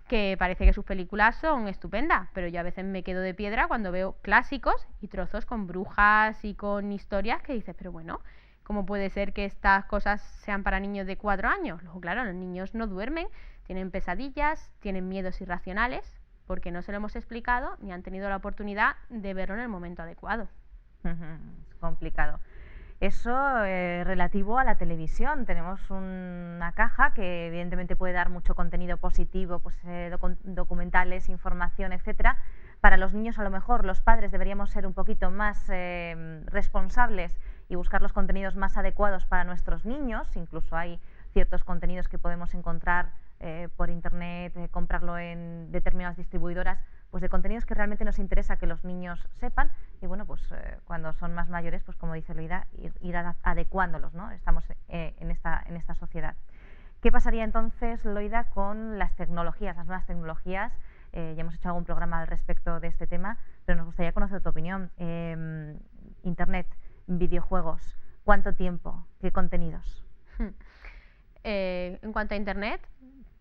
que parece que sus películas son estupendas, pero yo a veces me quedo de piedra cuando veo clásicos y trozos con brujas y con historias que dices, pero bueno, ¿cómo puede ser que estas cosas sean para niños de 4 años? Luego, claro, los niños no duermen, tienen pesadillas, tienen miedos irracionales, porque no se lo hemos explicado ni han tenido la oportunidad de verlo en el momento adecuado. Es complicado. Eso relativo a la televisión. Tenemos una caja que evidentemente puede dar mucho contenido positivo, pues, documentales, información, etcétera. Para los niños, a lo mejor los padres deberíamos ser un poquito más responsables y buscar los contenidos más adecuados para nuestros niños. Incluso hay ciertos contenidos que podemos encontrar por internet, comprarlo en determinadas distribuidoras, pues de contenidos que realmente nos interesa que los niños sepan. Y bueno, pues cuando son más mayores, pues como dice Loida, ir adecuándolos, ¿no? Estamos en esta sociedad. ¿Qué pasaría entonces, Loida, con las tecnologías, las nuevas tecnologías? Ya hemos hecho algún programa al respecto de este tema, pero nos gustaría conocer tu opinión. Internet, videojuegos, ¿cuánto tiempo? ¿Qué contenidos? En cuanto a Internet,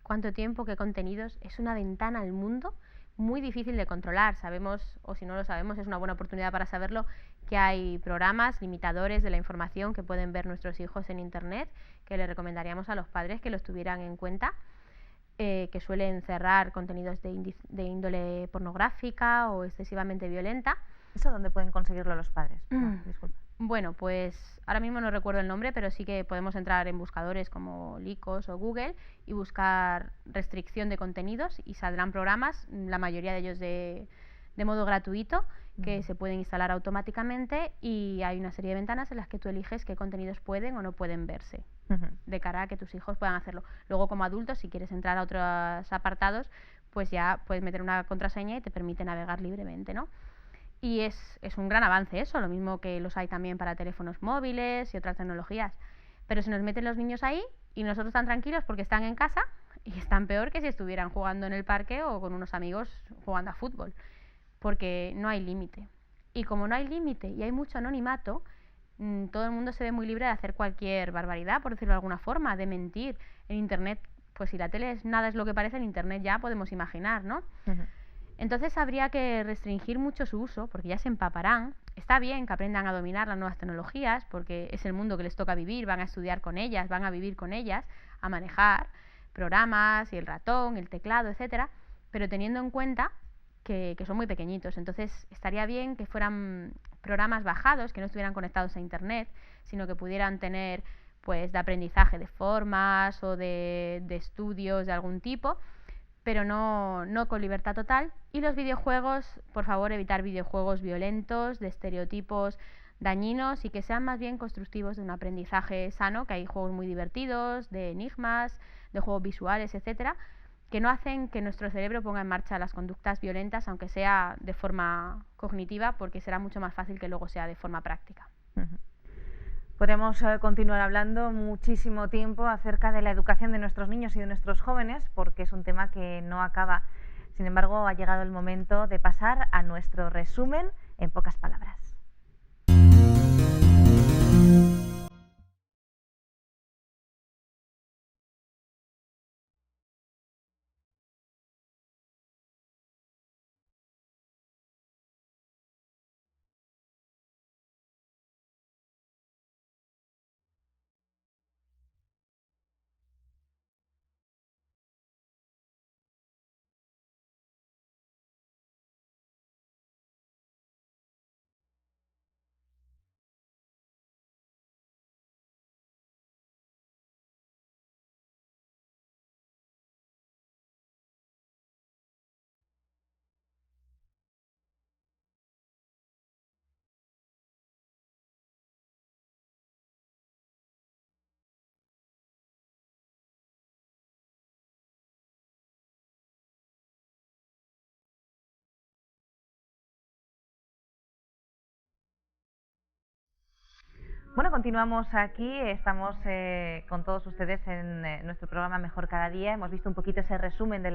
¿cuánto tiempo? ¿Qué contenidos? Es una ventana al mundo muy difícil de controlar. Sabemos, o si no lo sabemos, es una buena oportunidad para saberlo, que hay programas limitadores de la información que pueden ver nuestros hijos en Internet, que le recomendaríamos a los padres que los tuvieran en cuenta, que suelen cerrar contenidos de índole pornográfica o excesivamente violenta. ¿Eso dónde pueden conseguirlo los padres? Disculpa. Bueno, pues ahora mismo no recuerdo el nombre, pero sí que podemos entrar en buscadores como Lycos o Google y buscar restricción de contenidos y saldrán programas, la mayoría de ellos de modo gratuito, que se pueden instalar automáticamente, y hay una serie de ventanas en las que tú eliges qué contenidos pueden o no pueden verse, de cara a que tus hijos puedan hacerlo. Luego, como adultos, si quieres entrar a otros apartados, pues ya puedes meter una contraseña y te permite navegar libremente, ¿no? Y es un gran avance eso, lo mismo que los hay también para teléfonos móviles y otras tecnologías. Pero se nos meten los niños ahí y nosotros tan tranquilos porque están en casa, y están peor que si estuvieran jugando en el parque o con unos amigos jugando a fútbol, porque no hay límite. Y como no hay límite y hay mucho anonimato, todo el mundo se ve muy libre de hacer cualquier barbaridad, por decirlo de alguna forma, de mentir. En Internet, pues si la tele nada es lo que parece, en Internet ya podemos imaginar, ¿no? Entonces habría que restringir mucho su uso, porque ya se empaparán. Está bien que aprendan a dominar las nuevas tecnologías, porque es el mundo que les toca vivir, van a estudiar con ellas, van a vivir con ellas, a manejar programas y el ratón, el teclado, etcétera, pero teniendo en cuenta que son muy pequeñitos. Entonces estaría bien que fueran programas bajados, que no estuvieran conectados a Internet, sino que pudieran tener, pues, de aprendizaje de formas o de estudios de algún tipo, pero no con libertad total. Y los videojuegos, por favor, evitar videojuegos violentos, de estereotipos dañinos, y que sean más bien constructivos de un aprendizaje sano, que hay juegos muy divertidos, de enigmas, de juegos visuales, etcétera, que no hacen que nuestro cerebro ponga en marcha las conductas violentas, aunque sea de forma cognitiva, porque será mucho más fácil que luego sea de forma práctica. Podríamos continuar hablando muchísimo tiempo acerca de la educación de nuestros niños y de nuestros jóvenes, porque es un tema que no acaba. Sin embargo, ha llegado el momento de pasar a nuestro resumen en pocas palabras. Bueno, continuamos aquí, estamos con todos ustedes en nuestro programa Mejor Cada Día. Hemos visto un poquito ese resumen de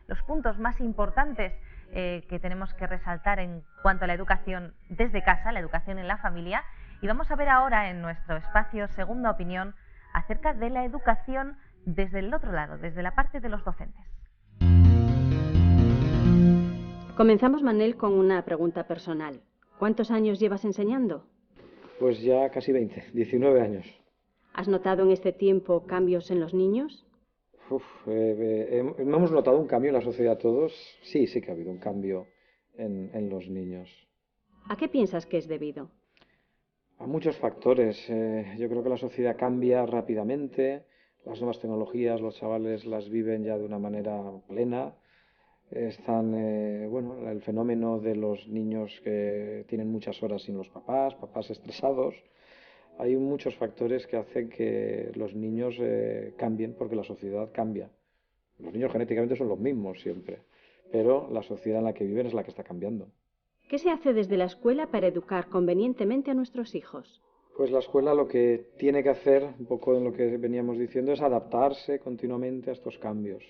los puntos más importantes que tenemos que resaltar en cuanto a la educación desde casa, la educación en la familia. Y vamos a ver ahora en nuestro espacio Segunda Opinión acerca de la educación desde el otro lado, desde la parte de los docentes. Comenzamos, Manel, con una pregunta personal. ¿Cuántos años llevas enseñando? Pues ya casi 20, 19 años. ¿Has notado en este tiempo cambios en los niños? ¿Hemos notado un cambio en la sociedad todos? Sí que ha habido un cambio en los niños. ¿A qué piensas que es debido? A muchos factores. Yo creo que la sociedad cambia rápidamente, las nuevas tecnologías los chavales las viven ya de una manera plena. Están, el fenómeno de los niños que tienen muchas horas sin los papás estresados. Hay muchos factores que hacen que los niños cambien porque la sociedad cambia. Los niños genéticamente son los mismos siempre, pero la sociedad en la que viven es la que está cambiando. ¿Qué se hace desde la escuela para educar convenientemente a nuestros hijos? Pues la escuela lo que tiene que hacer, un poco en lo que veníamos diciendo, es adaptarse continuamente a estos cambios.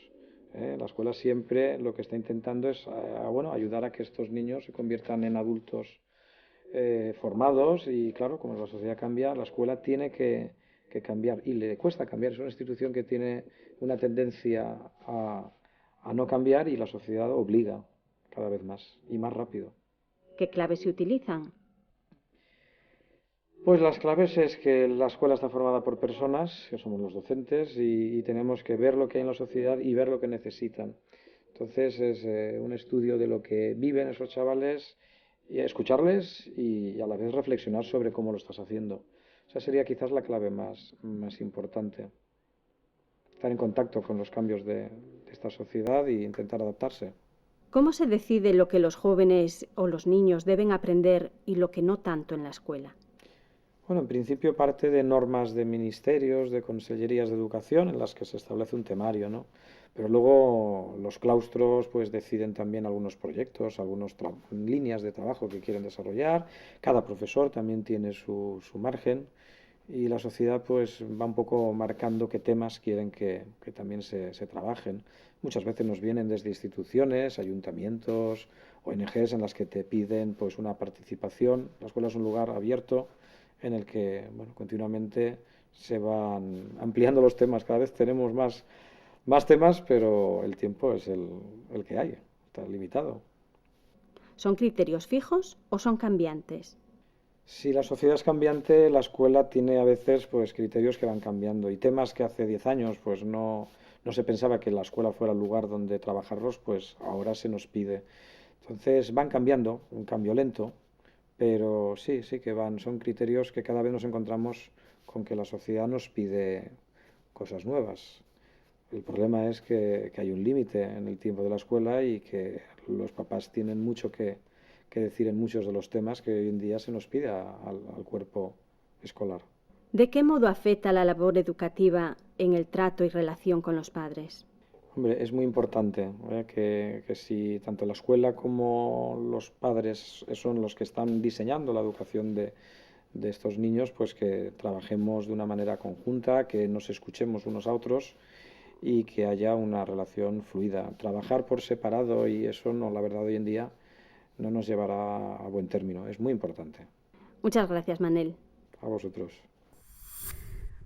La escuela siempre lo que está intentando es ayudar a que estos niños se conviertan en adultos formados y claro, como la sociedad cambia, la escuela tiene que cambiar y le cuesta cambiar. Es una institución que tiene una tendencia a no cambiar y la sociedad obliga cada vez más y más rápido. ¿Qué claves se utilizan? Pues las claves es que la escuela está formada por personas, que somos los docentes, y tenemos que ver lo que hay en la sociedad y ver lo que necesitan. Entonces es un estudio de lo que viven esos chavales, y escucharles y a la vez reflexionar sobre cómo lo estás haciendo. Esa sería quizás la clave más importante. Estar en contacto con los cambios de esta sociedad e intentar adaptarse. ¿Cómo se decide lo que los jóvenes o los niños deben aprender y lo que no tanto en la escuela? Bueno, en principio parte de normas de ministerios, de consellerías de educación, en las que se establece un temario, ¿no? Pero luego los claustros pues deciden también algunos proyectos, algunas líneas de trabajo que quieren desarrollar. Cada profesor también tiene su margen y la sociedad pues va un poco marcando qué temas quieren que también se trabajen. Muchas veces nos vienen desde instituciones, ayuntamientos, ONGs en las que te piden pues una participación. La escuela es un lugar abierto en el que continuamente se van ampliando los temas. Cada vez tenemos más temas, pero el tiempo es el que hay, está limitado. ¿Son criterios fijos o son cambiantes? Si la sociedad es cambiante, la escuela tiene a veces pues criterios que van cambiando y temas que hace 10 años pues no se pensaba que la escuela fuera el lugar donde trabajarlos, pues ahora se nos pide. Entonces van cambiando, un cambio lento, pero sí que son criterios que cada vez nos encontramos con que la sociedad nos pide cosas nuevas. El problema es que hay un límite en el tiempo de la escuela y que los papás tienen mucho que decir en muchos de los temas que hoy en día se nos pide al cuerpo escolar. ¿De qué modo afecta la labor educativa en el trato y relación con los padres? Hombre, es muy importante que si tanto la escuela como los padres son los que están diseñando la educación de estos niños, pues que trabajemos de una manera conjunta, que nos escuchemos unos a otros y que haya una relación fluida. Trabajar por separado y eso la verdad hoy en día no nos llevará a buen término. Es muy importante. Muchas gracias, Manel. A vosotros.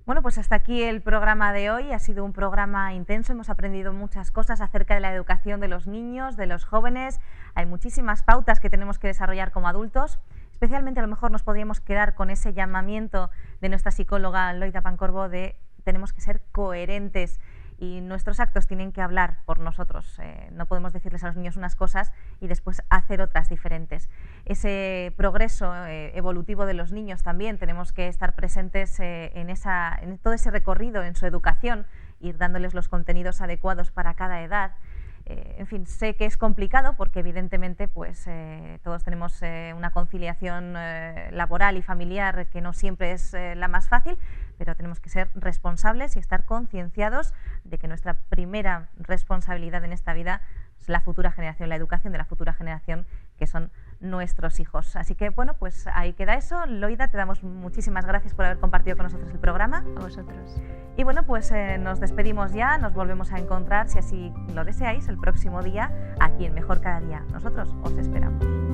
Bueno, pues hasta aquí el programa de hoy. Ha sido un programa intenso, hemos aprendido muchas cosas acerca de la educación de los niños, de los jóvenes. Hay muchísimas pautas que tenemos que desarrollar como adultos. Especialmente a lo mejor nos podríamos quedar con ese llamamiento de nuestra psicóloga Loida Pancorbo de tenemos que ser coherentes y nuestros actos tienen que hablar por nosotros. No podemos decirles a los niños unas cosas y después hacer otras diferentes. Ese progreso evolutivo de los niños también tenemos que estar presentes en todo ese recorrido, en su educación, ir dándoles los contenidos adecuados para cada edad. En fin, sé que es complicado porque evidentemente pues, todos tenemos una conciliación laboral y familiar que no siempre es la más fácil, pero tenemos que ser responsables y estar concienciados de que nuestra primera responsabilidad en esta vida es la futura generación, la educación de la futura generación, que son nuestros hijos. Así que, bueno, pues ahí queda eso. Loida, te damos muchísimas gracias por haber compartido con nosotros el programa. A vosotros. Y bueno, pues nos despedimos ya, nos volvemos a encontrar, si así lo deseáis, el próximo día, aquí en Mejor Cada Día. Nosotros os esperamos.